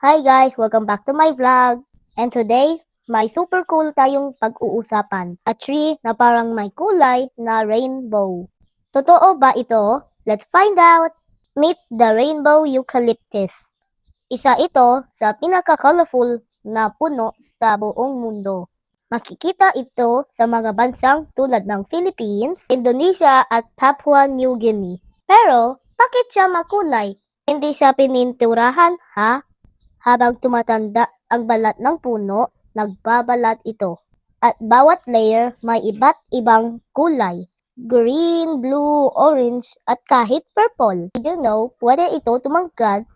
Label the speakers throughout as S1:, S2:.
S1: Hi guys! Welcome back to my vlog. And today, may super cool tayong pag-uusapan. A tree na parang may kulay na rainbow. Totoo ba ito? Let's find out! Meet the rainbow eucalyptus. Isa ito sa pinaka-colorful na puno sa buong mundo. Makikita ito sa mga bansang tulad ng Philippines, Indonesia at Papua New Guinea. Pero, bakit siya makulay? Hindi siya pininturahan, ha? Habang tumatanda ang balat ng puno, nagbabalat ito. At bawat layer may iba't ibang kulay. Green, blue, orange, at kahit purple. Did you know, pwede ito tumangkad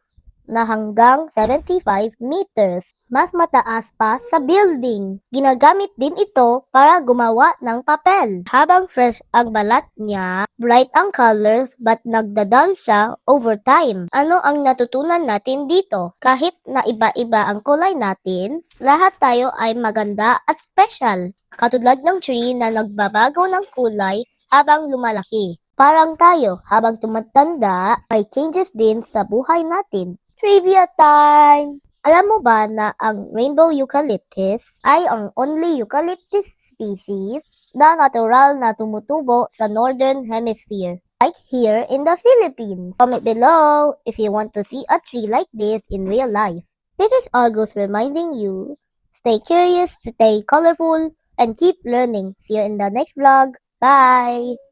S1: na hanggang 75 meters. Mas mataas pa sa building. Ginagamit din ito para gumawa ng papel. Habang fresh ang balat niya, bright ang colors but nagdadal siya over time. Ano ang natutunan natin dito? Kahit na iba-iba ang kulay natin, lahat tayo ay maganda at special. Katulad ng tree na nagbabago ng kulay habang lumalaki. Parang tayo, habang tumatanda, may changes din sa buhay natin. Trivia time! Alam mo ba na ang rainbow eucalyptus ay ang only eucalyptus species na natural na tumutubo sa Northern Hemisphere, right here in the Philippines? Comment below if you want to see a tree like this in real life. This is Argus reminding you, stay curious, stay colorful, and keep learning. See you in the next vlog. Bye!